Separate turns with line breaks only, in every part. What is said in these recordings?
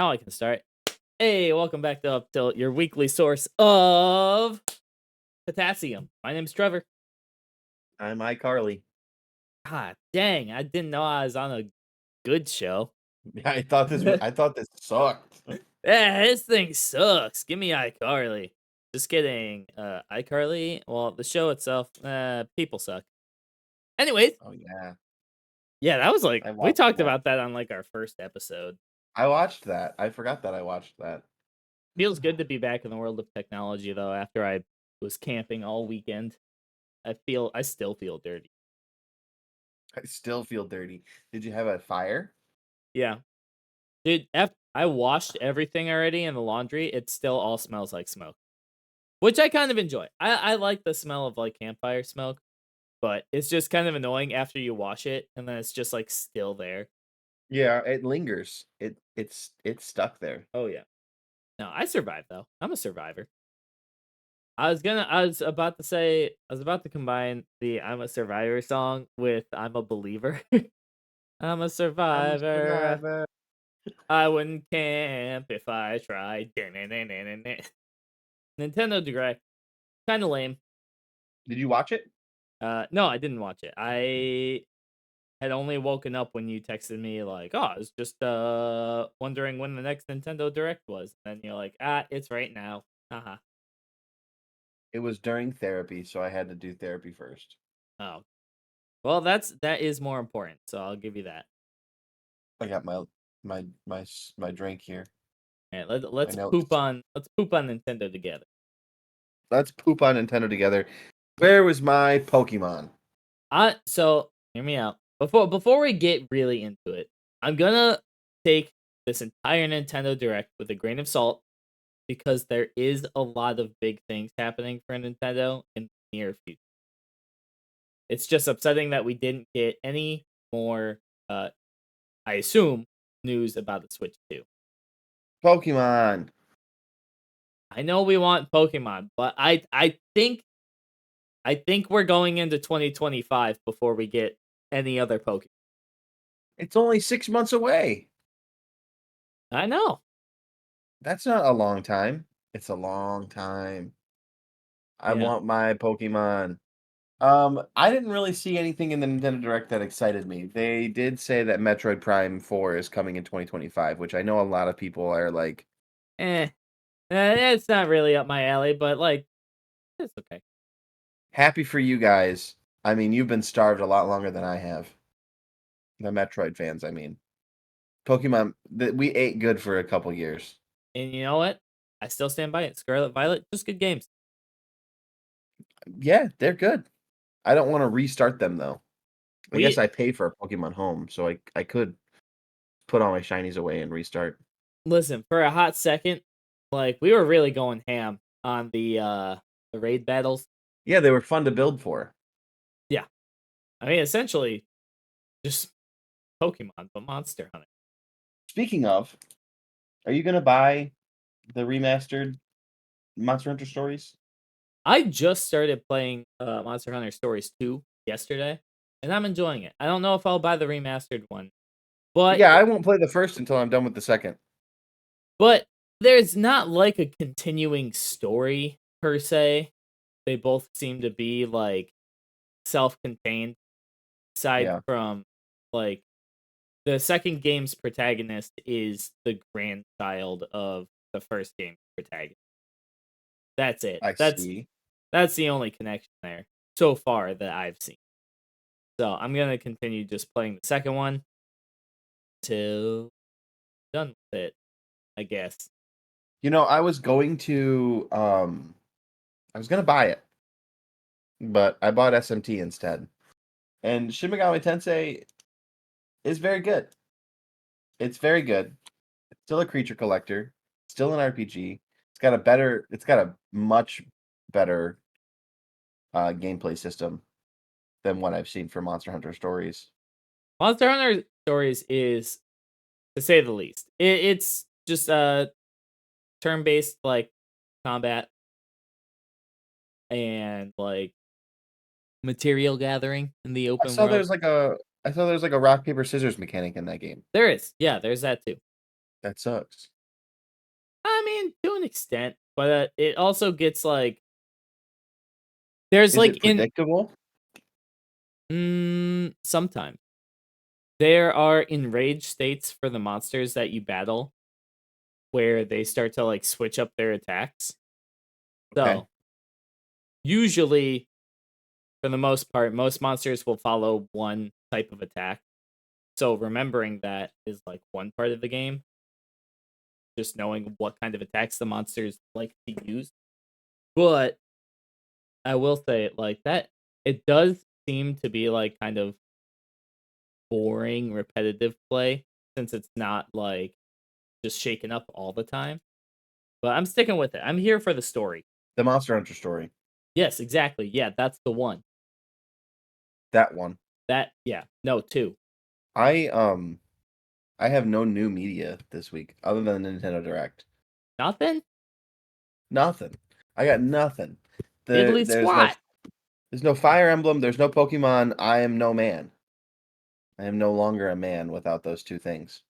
now I can start. Hey, welcome back to UpTilt, your weekly source of potassium. My name's Trevor.
I'm iCarly.
God dang, I didn't know I was on a good show.
Yeah, I thought this sucked.
Yeah, this thing sucks. Give me iCarly. Just kidding. iCarly, well, the show itself, people suck. Anyways,
Oh yeah.
yeah, that was like,
I
we
watched
talked
that.
about that on like our first episode.
I watched that. I forgot that I watched that.
Feels good to be back in the world of technology though, after I was camping all weekend. I still feel dirty.
I still feel dirty. Did you have a fire?
Yeah. Dude, I washed everything already in the laundry. It still all smells like smoke, which I kind of enjoy. I like the smell of like campfire smoke, but it's just kind of annoying after you wash it and then it's just like still there.
Yeah, it lingers. It's stuck there.
Oh yeah. No, I survived though. I'm a survivor. I was about to combine the I'm a survivor song with I'm a believer. I'm a
I'm a
survivor.
survivor.
I wouldn't camp if I tried. Nintendo Direct. Kinda lame.
Did you watch it?
No, I didn't watch it. I had only woken up when you texted me like, "Oh, I was just, wondering when the next Nintendo Direct was." And you're like, "Ah, it's right now. Haha."
It was during therapy, so I had to do therapy first.
Oh. Well, that is more important, so I'll give you that.
I got my drink here.
Alright, let
My notes.
let's poop on Nintendo together.
Let's poop on Nintendo together. Where was my Pokemon?
So hear me out. Before we get really into it, I'm gonna take this entire Nintendo Direct with a grain of salt because there is a lot of big things happening for Nintendo in the near future. It's just upsetting that we didn't get any more, uh, I assume, news about the Switch 2.
Pokemon.
I know we want Pokemon, but I think we're going into 2025 before we get any other Pokemon.
It's only 6 months away.
I know.
That's not a long time. It's a long time. I
Yeah.
want my Pokemon. I didn't really see anything in the Nintendo Direct that excited me. They did say that Metroid Prime 4 is coming in 2025, which I know a lot of people are like,
Eh. It's not really up my alley, but like it's okay.
happy for you guys. I mean, you've been starved a lot longer than I have. The Metroid fans, I mean. Pokemon, we ate good for a couple years.
And you know what? I still stand by it. Scarlet Violet, just good games.
Yeah, they're good. I don't want to restart them though. I guess
We
I pay for a Pokemon Home, so I could put all my shinies away and restart.
listen, for a hot second, like we were really going ham on the raid battles.
Yeah, they were fun to build for.
Yeah. I mean essentially just Pokemon, but monster hunting.
Speaking of, are you gonna buy the remastered Monster Hunter Stories?
I just started playing Monster Hunter Stories 2 yesterday, and I'm enjoying it. I don't know if I'll buy the remastered one, but
Yeah, I won't play the first until I'm done with the second.
but there's not like a continuing story per se. They both seem to be like self-contained aside
Yeah,
from like the second game's protagonist is the grandchild of the first game's protagonist. That's it.
I
That's
see.
that's the only connection there so far that I've seen. So I'm gonna continue just playing the second one till done with it, I guess.
I was gonna buy it, but I bought SMT instead. And Shin Megami Tensei is very good. It's very good. It's still a creature collector, still an RPG. It's got a much better gameplay system than what I've seen for Monster Hunter Stories.
Monster Hunter Stories is, to say the least, it's just turn-based like combat and like material gathering in the
I
open
saw
world.
there's like a I saw there's like a rock paper scissors mechanic in that game.
There is, yeah, there's that too.
That sucks.
I mean, to an extent, but it also gets like there's
Is
like
it predictable?
sometimes there are enraged states for the monsters that you battle where they start to like switch up their attacks.
Okay.
So usually, for the most part, most monsters will follow one type of attack. So remembering that is like one part of the game. Just knowing what kind of attacks the monsters like to use. But I will say like that it does seem to be like kind of boring, repetitive play since it's not like just shaken up all the time. But I'm sticking with it. I'm here for the story.
The Monster Hunter story.
Yes, exactly. Yeah, that's the one.
That one.
That yeah. No, two.
I um I have no new media this week other than the Nintendo Direct.
Nothing?
Nothing. I got nothing.
Diddly
There's no
squat.
Fire Emblem, there's no Pokemon, I am no man. I am no longer a man without those two things.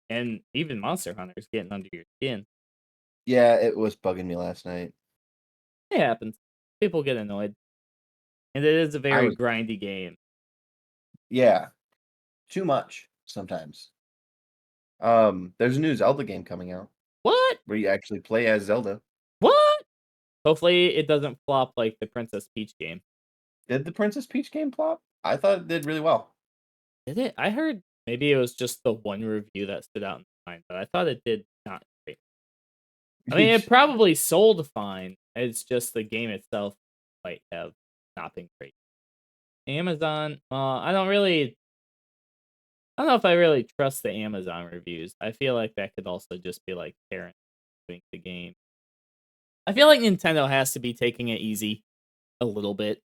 And even Monster Hunter's getting under your skin.
Yeah, it was bugging me last night.
It happens. People get annoyed. And it is a
I
very
was
grindy game.
yeah, too much sometimes. There's a new Zelda game coming out
What?
where you actually play as Zelda.
What? Hopefully it doesn't flop like the Princess Peach game.
Did the Princess Peach game flop? I thought it did really well.
Did it? I heard maybe it was just the one review that stood out in my mind, but I thought it did not great. I mean, it probably sold fine. It's just the game itself might have not been great. Amazon, I don't know if I really trust the Amazon reviews. I feel like that could also just be like parents doing the game. I feel like Nintendo has to be taking it easy a little bit.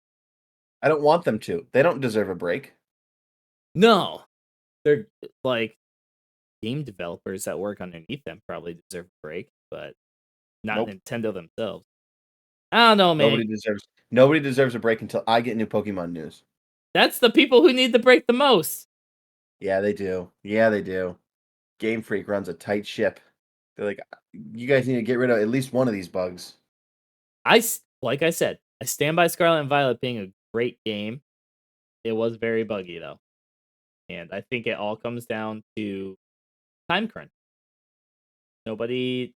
I don't want them to. They don't deserve a break.
No, they're like game developers that work underneath them probably deserve a break, but not
Nope.
Nintendo themselves. I don't know, man.
Nobody deserves a break until I get new Pokemon news.
That's the people who need the break the most.
Yeah, they do. Yeah, they do. Game Freak runs a tight ship. They're like, you guys need to get rid of at least one of these bugs.
Like I said, I stand by Scarlet and Violet being a great game. It was very buggy though, and I think it all comes down to time crunch. Nobody,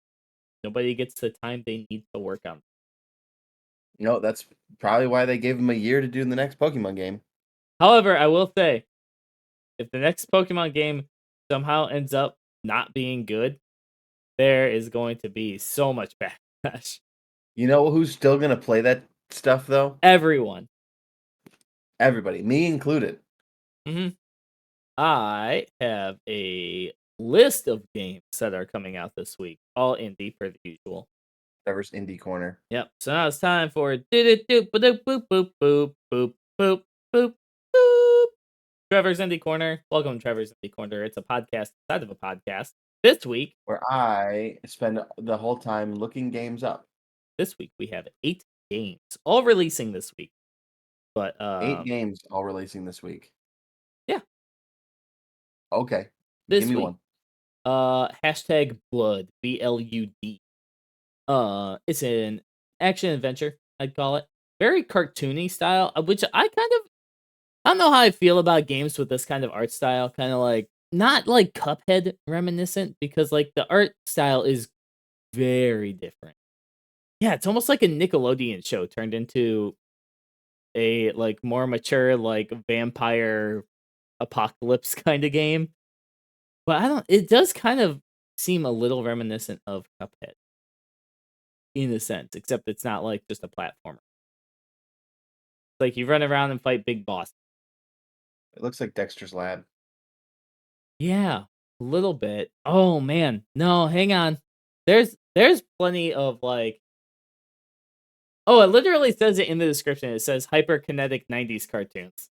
nobody gets the time they need to work on.
No, that's probably why they gave them a year to do the next Pokemon game.
However, I will say, if the next Pokemon game somehow ends up not being good, there is going to be so much backlash.
You know who's still gonna play that stuff though?
Everyone.
Everybody, me included.
hmm I have a list of games that are coming out this week, all indie per the usual.
Trevor's Indie Corner.
Yep. So now it's time for do do do boop boop boop boop boop boop boop boop. Trevor's Indie Corner. Welcome to Trevor's Indie Corner. It's a podcast inside of a podcast. This week,
Where I spend the whole time looking games up.
we have 8 games all releasing this week. But
8 games all releasing this week.
yeah,
Okay, give
this
me
week.
one.
Hashtag Blood BLUD. It's an action adventure, I'd call it. Very cartoony style, which I don't know how I feel about games with this kind of art style, kind of like not like Cuphead reminiscent because like the art style is very different. Yeah, it's almost like a Nickelodeon show turned into a like more mature like vampire apocalypse kind of game. But I don't it does kind of seem a little reminiscent of Cuphead in a sense, except it's not like just a platformer. Like you run around and fight big boss.
It looks like Dexter's Lab.
Yeah, a little bit. Oh man, no, hang on. There's plenty of like. Oh, it literally says it in the description. It says hyperkinetic '90s cartoons.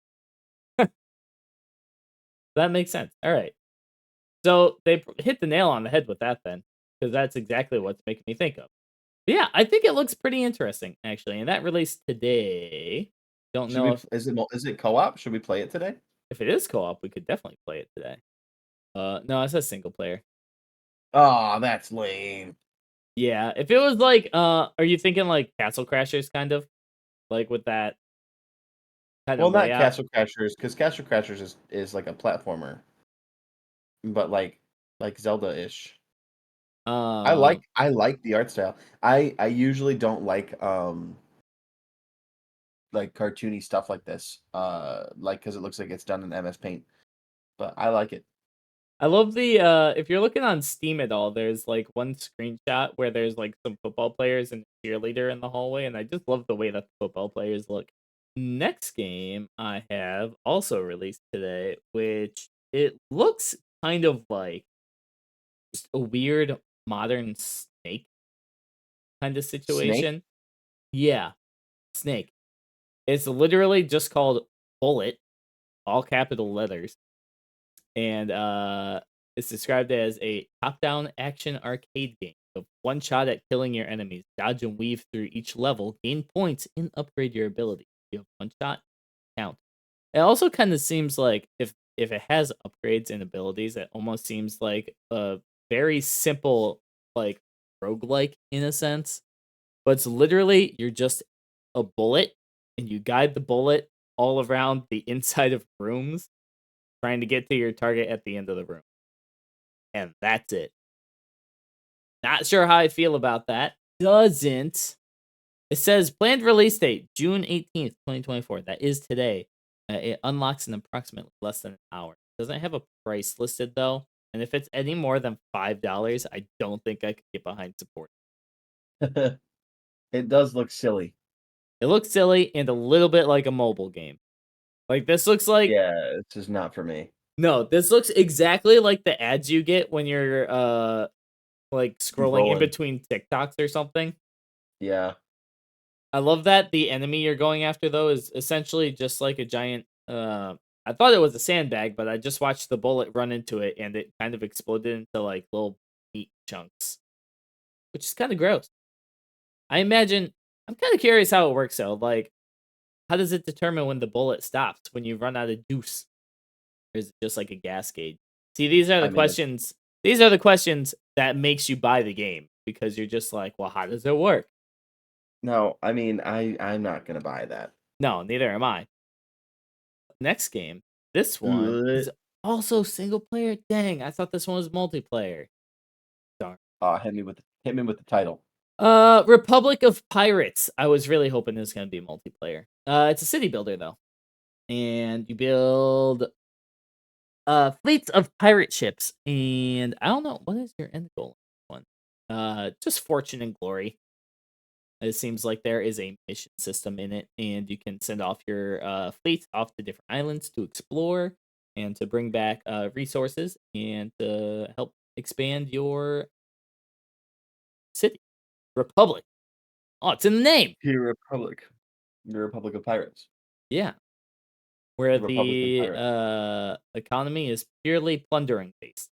That makes sense. All right, so they hit the nail on the head with that then, because that's exactly what's making me think of. But yeah, I think it looks pretty interesting actually, and that released today. Don't
Should
know
we? Is it co-op? Should we play it today?
if it is co-op. We could definitely play it today. No, it says single player.
Oh, that's lame.
Yeah, if it was like, are you thinking like Castle Crashers kind of? Like with that kind
Well,
of
not
layout?
Castle Crashers, because Castle Crashers is like a platformer, but like Zelda-ish.
Um,
I like the art style. I usually don't like cartoony stuff like this. Like because it looks like it's done in MS Paint, but I like it.
I love the if you're looking on Steam at all, there's like one screenshot where there's like some football players and a cheerleader in the hallway, and I just love the way that the football players look. Next game I have also released today, which it looks kind of like just a weird modern snake kind of
Snake?
situation. Yeah, snake. It's literally just called Bullet, all capital letters, and it's described as a top-down action arcade game of one shot at killing your enemies. Dodge and weave through each level, gain points, and upgrade your ability. You have one shot, count. It also kind of seems like if it has upgrades and abilities, it almost seems like a very simple like roguelike in a sense. But it's literally you're just a bullet and you guide the bullet all around the inside of rooms trying to get to your target at the end of the room. And that's it. Not sure how I feel about that. Doesn't. It says planned release date June 18th, 2024. That is today. It unlocks in approximately less than an hour. Doesn't have a price listed though. And if it's any more than $5, I don't think I could get behind support.
It does look silly.
It looks silly and a little bit like a mobile game. Like this looks like
Yeah, it's just not for me.
no, this looks exactly like the ads you get when you're like scrolling in
Rolling.
between TikToks or something.
Yeah.
I love that the enemy you're going after though is essentially just like a giant I thought it was a sandbag, but I just watched the bullet run into it and it kind of exploded into like little meat chunks, which is kind of gross. I imagine I'm kind of curious how it works though. Like how does it determine when the bullet stops when you run out of juice? Or is it just like a gas gauge? See, these are the
I mean, it's
questions. These are the questions that makes you buy the game because you're just like, well, how does it work?
no, I mean, I'm not gonna buy that.
No, neither am I. Next game, this one
Ugh.
is also single player. Dang, I thought this one was multiplayer. Darn.
Hit me with the title.
Republic of Pirates. I was really hoping this was gonna be multiplayer. It's a city builder though, and you build fleets of pirate ships. And I don't know what is your end goal. In this one, just fortune and glory. It seems like there is a mission system in it, and you can send off your fleet off to different islands to explore and to bring back resources and to help expand your city. Republic. Oh, it's in the name.
Your Republic. The Republic of Pirates.
Yeah. Where
The Republican
the
Pirates.
economy is purely plundering based.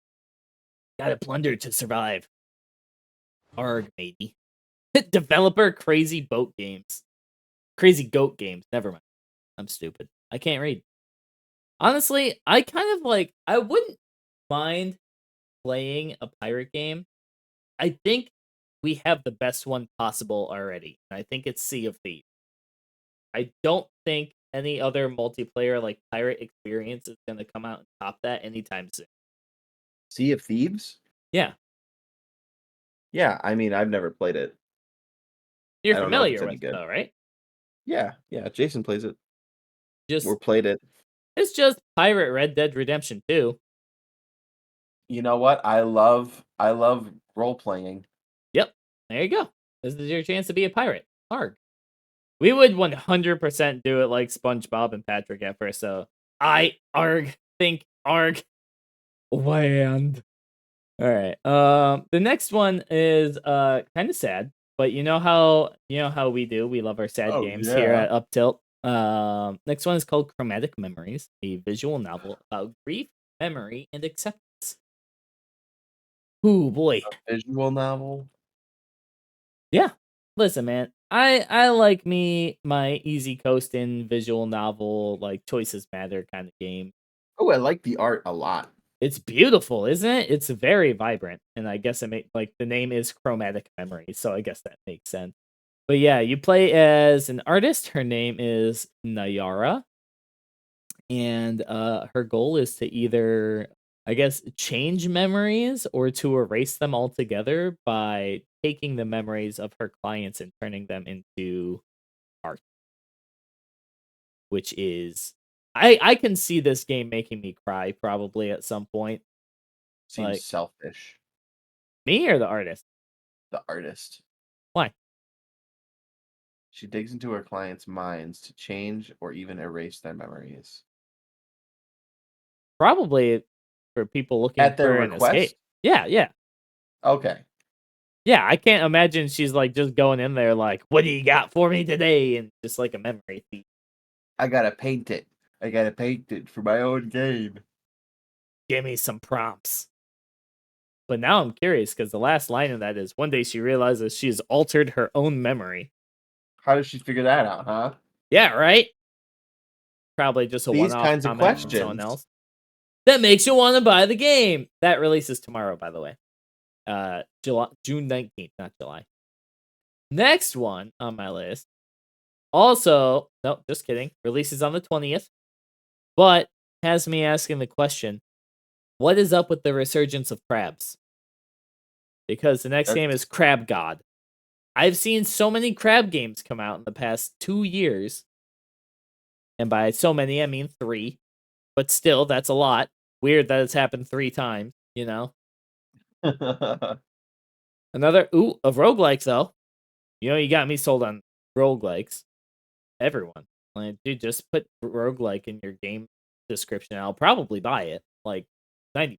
Gotta plunder to survive. Arg, matey. Developer Crazy Boat Games. Crazy Goat Games. Never mind. I'm stupid. I can't read. Honestly, I kind of like I wouldn't mind playing a pirate game. I think we have the best one possible already. And I think it's Sea of Thieves. I don't think any other multiplayer like pirate experience is going to come out and top that anytime soon.
Sea of Thieves?
Yeah,
Yeah, I mean, I've never played it.
you're
I don't know if it's
familiar
any
with it
good.
though, right?
Yeah, yeah, Jason plays it. Or
Just
played it.
it's just Pirate Red Dead Redemption 2.
You know what? I love role playing.
Yep. There you go. This is your chance to be a pirate. Arg. We would 100% do it like SpongeBob and Patrick at first. So I arg think arg land. All right. The next one is kind of sad, but you know how we do. We love our sad
Oh
games here
yeah.
at UpTilt. Next one is called Chromatic Memories, a visual novel about grief, memory, and acceptance. Ooh boy.
A visual novel.
Yeah. Listen, man. I like me my easy coasting visual novel like choices matter kind of game.
Oh, I like the art a lot.
It's beautiful, isn't it? It's very vibrant, and I guess it make like the name is Chromatic Memory, so I guess that makes sense. But yeah, you play as an artist. Her name is Nayara, and her goal is to either, I guess, change memories or to erase them altogether by taking the memories of her clients and turning them into art, which is I can see this game making me cry probably at some point.
Seems
Like
selfish.
me or the artist?
The artist.
Why?
She digs into her clients' minds to change or even erase their memories.
Probably for people looking
At their
for an escape.
request?
Yeah, yeah.
Okay.
Yeah, I can't imagine she's, like, just going in there like, "What do you got for me today?" And just like a memory thief.
I gotta paint it. I gotta paint it for my own game.
"Give me some prompts." But now I'm curious because the last line of that is, "One day she realizes she has altered her own memory."
How does she figure that out, huh?
Yeah, right? Probably just a
These
one-off
kinds of
comment from someone
questions.
else. That makes you wanna buy the game! That releases tomorrow, by the way. June 19th, not July. Next one on my list, also no, just kidding, releases on the 20th, but has me asking the question, what is up with the resurgence of crabs? Because the next game is
That's
Crab God. I've seen so many crab games come out in the past 2 years, and by so many, I mean 3, but still, that's a lot. Weird that it's happened 3 times, you know? Another of roguelikes, though. You know, you got me sold on roguelikes. Everyone. Like, dude, just put roguelike in your game description. I'll probably buy it. Like 90%.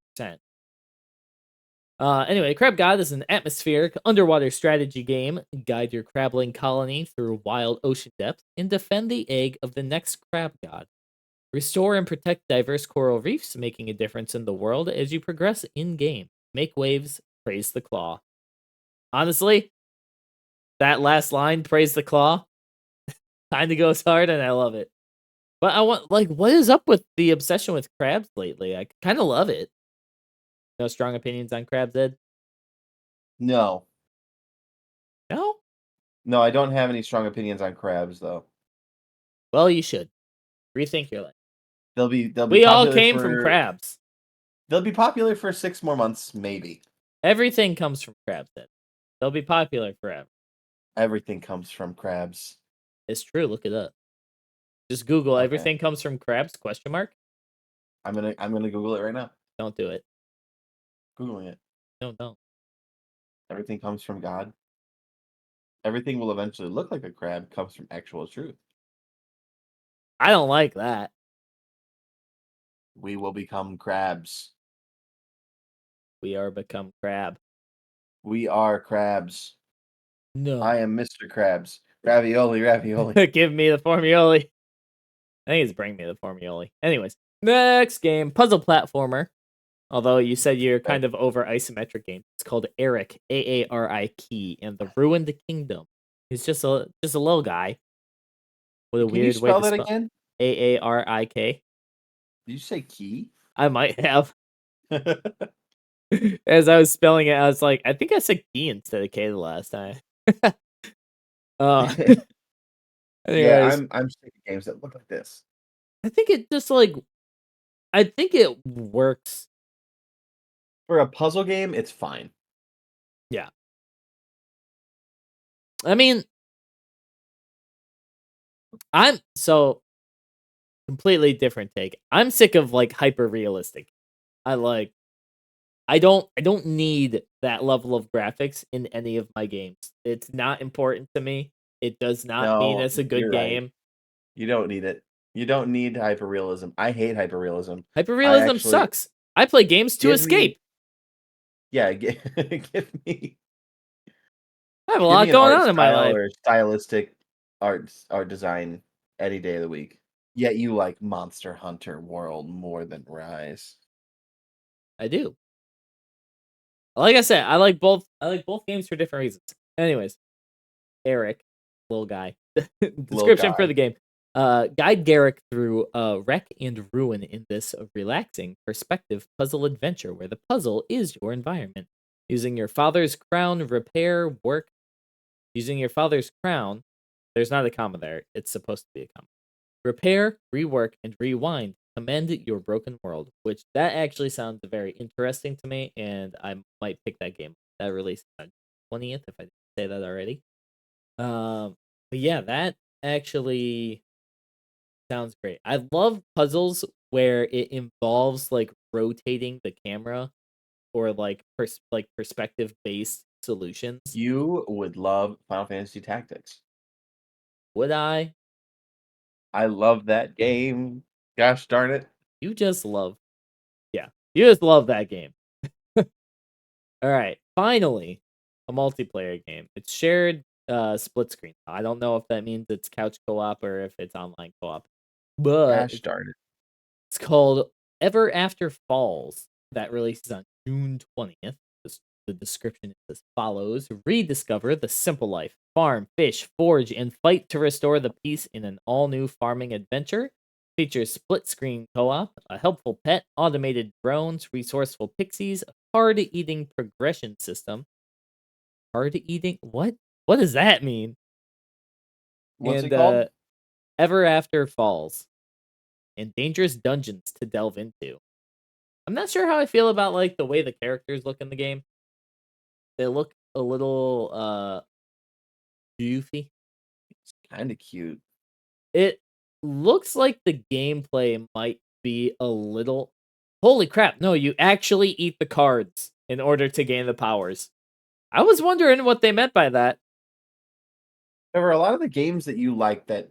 Anyway, Crab God is an atmospheric underwater strategy game. Guide your crabling colony through wild ocean depths and defend the egg of the next crab god. Restore and protect diverse coral reefs, making a difference in the world as you progress in game. Make waves, praise the claw. Honestly, that last line, praise the claw, kind of goes hard, and I love it. But I want, like, what is up with the obsession with crabs lately? I kind of love it. No strong opinions on crabs, Ed?
No.
No?
No, I don't have any strong opinions on crabs, though.
Well, you should. Rethink your life.
They'll be
We all
popular
came from
for
crabs.
6 more months, maybe.
Everything comes from crabs, Ed. They'll be popular forever.
Everything comes from crabs.
It's true. Look it up. Just Google
Okay.
everything comes from crabs, question mark.
I'm gonna Google it right now.
Don't do it.
Googling it.
Don't.
Everything comes from God. Everything will eventually look like a crab comes from actual truth.
I don't like that.
We will become crabs.
We are become crab.
We are crabs.
No.
I am Mr. Krabs. Ravioli, ravioli.
Give me the formioli. I think it's bring me the formioli. Anyways, next game, puzzle platformer. Although you said you're
Okay.
kind of over isometric game. It's called Eric, Aarik, and the Ruined Kingdom. He's just a little guy with a
Can you
weird way
spell
to
that
spell
again?
Aarik.
Did you say key?
I might have. As I was spelling it, I was like, I think I said key instead of K the last time. uh
Yeah,
anyways,
I'm sick of games that look like this.
I think it just like I think it works.
For a puzzle game, it's fine.
Yeah. I mean, I'm so completely different take. I'm sick of like hyper realistic. I like I don't need that level of graphics in any of my games. It's not important to me. It does not mean
No,
it's a good
you're right.
game.
You don't need it. You don't need hyperrealism. I hate hyperrealism. I
Hyperrealism
actually
sucks. I play games to
give me
escape.
yeah,
I have a
give
lot
me an
going
art
on in my
style
life.
or stylistic art design any day of the week. Yet you like Monster Hunter World more than Rise.
I do. Like I said, I like both games for different reasons. Anyways, Eric, little guy.
Little
Description for
guy.
the game. Guide Garrick through wreck and ruin in this relaxing perspective puzzle adventure where the puzzle is your environment. Using your father's crown, repair, work. Using your father's crown, there's not a comma there. It's supposed to be a comma. Repair, rework, and rewind. Amend your broken world, which that actually sounds very interesting to me, and I might pick that game. That released on 20th, if I didn't say that already. But yeah, that actually sounds great. I love puzzles where it involves like rotating the camera or like perspective based solutions.
You would love Final Fantasy Tactics.
Would I?
I love that game. Gosh darn it.
You just love, yeah, you just love that game. All right, finally, a multiplayer game. It's shared split screen. I don't know if that means it's couch co-op or if it's online co-op, but
Gosh darn it.
it's called Ever After Falls. That releases on June 20th. The description is as follows: rediscover the simple life, farm, fish, forage, and fight to restore the peace in an all-new farming adventure. Features split-screen co-op, a helpful pet, automated drones, resourceful pixies, a card-eating progression system. Card-eating? What? What does that mean?
What's it
And
called?
Ever After Falls. And dangerous dungeons to delve into. I'm not sure how I feel about like the way the characters look in the game. They look a little goofy.
It's kind of cute.
It looks like the gameplay might be a little. Holy crap, no, you actually eat the cards in order to gain the powers. I was wondering what they meant by that.
There are a lot of the games that you like that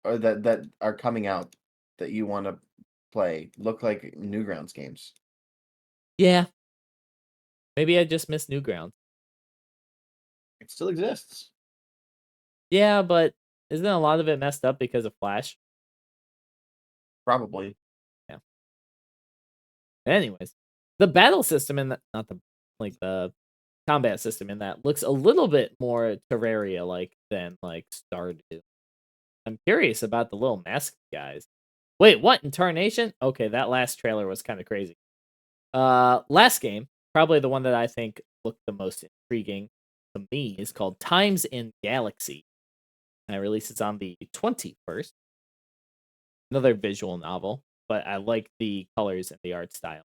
are coming out that you want to play look like Newgrounds games.
Yeah, maybe I just missed Newgrounds.
It still exists.
Yeah, but isn't a lot of it messed up because of Flash?
Probably.
Yeah. Anyways, the battle system in that, not the like the combat system in that looks a little bit more Terraria like than like Stardew. I'm curious about the little mask guys. Wait, what? In Tarnation? Okay, that last trailer was kind of crazy. Last game, probably the one that I think looked the most intriguing to me is called Times in Galaxy. And it releases on the 21st. Another visual novel, but I like the colors and the art style.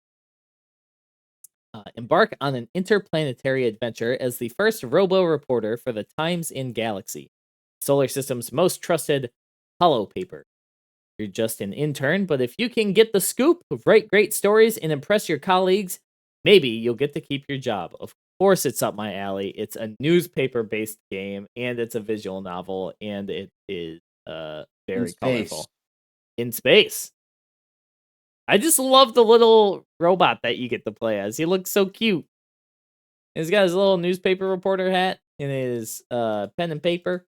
Embark on an interplanetary adventure as the first robo-reporter for the Times in Galaxy, solar system's most trusted hollow paper. You're just an intern, but if you can get the scoop, write great stories, and impress your colleagues, maybe you'll get to keep your job. Of course, it's up my alley. It's a newspaper-based game, and it's a visual novel, and it is
In
very
space.
colorful. In space. I just love the little robot that you get to play as. He looks so cute. He's got his little newspaper reporter hat and his pen and paper,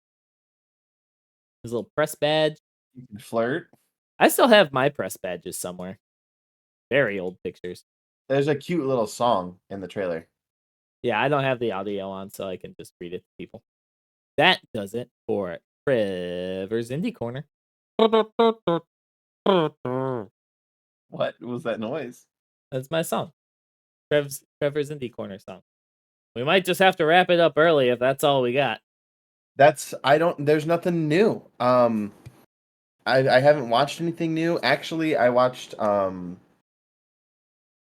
his little press badge.
You can flirt.
I still have my press badges somewhere. Very old pictures.
There's a cute little song in the trailer.
Yeah, I don't have the audio on, so I can just read it to people. That does it for Trevor's Indie Corner.
What was that noise?
That's my song. Trevor's Indie Corner song. We might just have to wrap it up early if that's all we got.
There's nothing new. I haven't watched anything new. Actually, I watched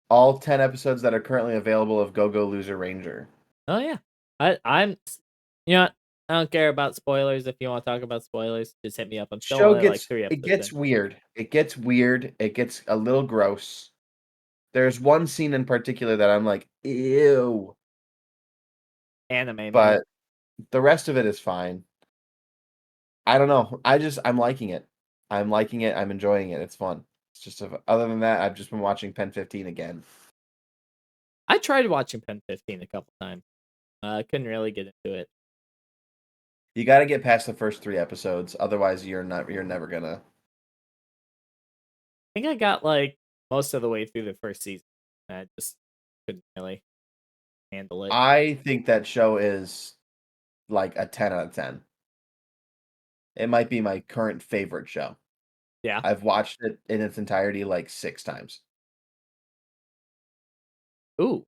all 10 episodes that are currently available of Go Go Loser Ranger.
Oh yeah, I'm. You know what? I don't care about spoilers. If you want to talk about spoilers, just hit me up. I'm still
Show
only like
gets
3 episodes
it gets
in.
weird. It gets weird. It gets a little gross. There's one scene in particular that I'm like, ew.
Anime me.
But the rest of it is fine. I don't know. I'm liking it. I'm liking it. I'm enjoying it. It's fun. It's just other than that, I've just been watching Pen 15 again.
I tried watching Pen 15 a couple times. I couldn't really get into it.
You got to get past the first 3 episodes, otherwise you're never gonna.
I think I got like most of the way through the first season. I just couldn't really handle it.
I think that show is like a 10 out of 10. it might be my current favorite show.
Yeah.
I've watched it in its entirety like 6 times.
Ooh,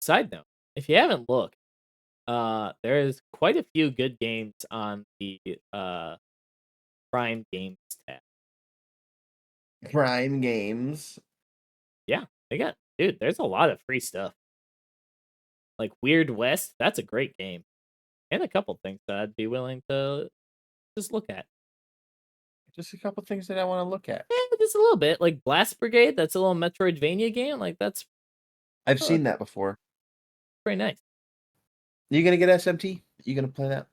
side note, if you haven't looked, there's quite a few good games on the Prime Games tab.
Prime Games.
Yeah, dude, there's a lot of free stuff. Like Weird West, that's a great game. And a couple things that I'd be willing to just look at.
Just a couple things that I wanna look at.
Just a little bit. Like Blast Brigade, that's a little Metroidvania game. Like that's
I've
uh,
seen that before.
pretty nice.
You gonna get SMT? You gonna play that?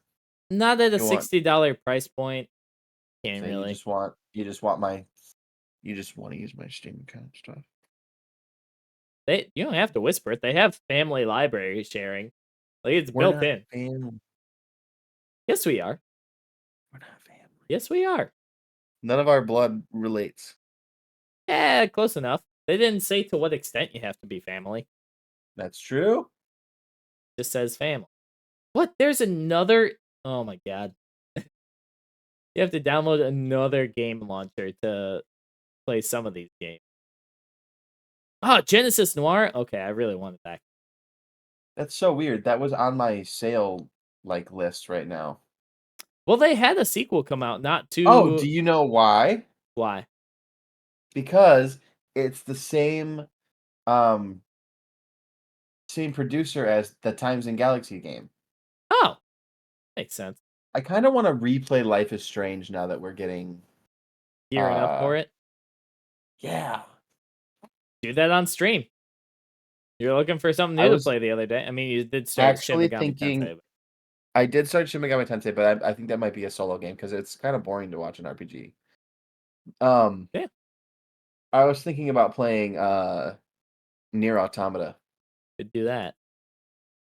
Not at a
You want
$60 price point. Can't
so
really.
you just wanna use my Steam account stuff.
You don't have to whisper it. They have family library sharing. Like it's
We're
built
not
in.
family.
Yes, we are.
We're not family.
Yes, we are.
None of our blood relates.
Yeah, close enough. They didn't say to what extent you have to be family.
That's true.
Just says family. What? There's another. Oh my god. You have to download another game launcher to play some of these games. Oh, Genesis Noir. Okay, I really wanted that.
That's so weird. That was on my sale, like, list right now.
Well, they had a sequel come out not
Oh,
too.
do you know why?
Why?
Because it's the um, same producer as the Times and Galaxy game.
Oh, makes sense.
I kinda wanna replay Life is Strange now that we're getting,
Gearing up
uh
for it.
yeah.
Do that on stream. You're looking for something
I
new to
was
play the other day. I mean, you did start Shin
actually
Megami
thinking
Tensei.
I did start Shin Megami Tensei, but I think that might be a solo game because it's kinda boring to watch an RPG. Um,
Yeah,
I was thinking about playing, Nier Automata.
could do that.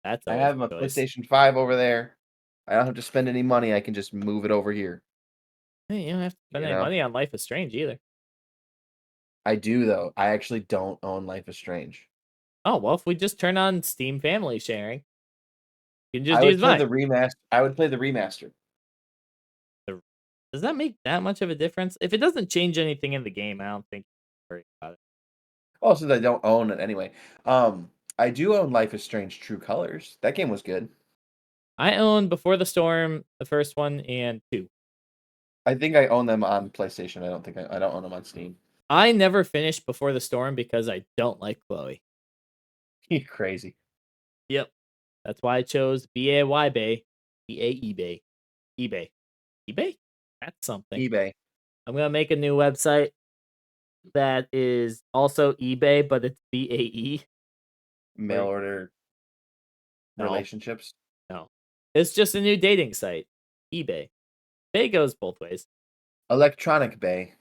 That's
I
always
have
a
my
choice.
PlayStation 5 over there. I don't have to spend any money, I can just move it over here,
Hey, you don't have to spend
you
any
know?
money on Life is Strange either.
I do, though. I actually don't own Life is Strange.
Oh, well, if we just turn on Steam Family Sharing, you can just
I would
use
play
mine.
the remaster.
The- Does that make that much of a difference? If it doesn't change anything in the game, I don't think you worry about it.
Oh, since I don't own it anyway. I do own Life is Strange True Colors. That game was good.
I own Before the Storm, the first one, and 2.
I think I own them on PlayStation. I don't own them on Steam.
I never finished Before the Storm because I don't like Chloe.
You're crazy.
Yep. That's why I chose BAY Bay, BA eBay. eBay. eBay? That's something.
eBay.
I'm gonna make a new website that is also eBay, but it's BAE.
Mail
Or
order
no,
relationships.
no. It's just a new dating site. eBay. Bay goes both ways.
Electronic Bay.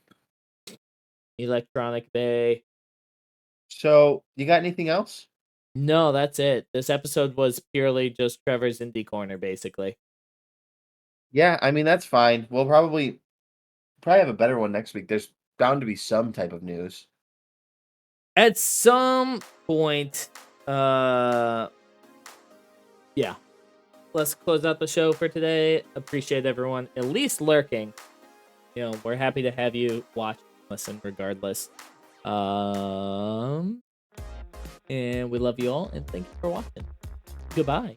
Electronic Bay.
So, you got anything else?
No, that's it. This episode was purely just Trevor's indie corner, basically.
Yeah, I mean that's fine. We'll probably have a better one next week. There's bound to be some type of news.
At some point, uh yeah. Let's close out the show for today. Appreciate everyone at least lurking. You know, we're happy to have you watch, listen, regardless. And we love you all, and thank you for watching. Goodbye.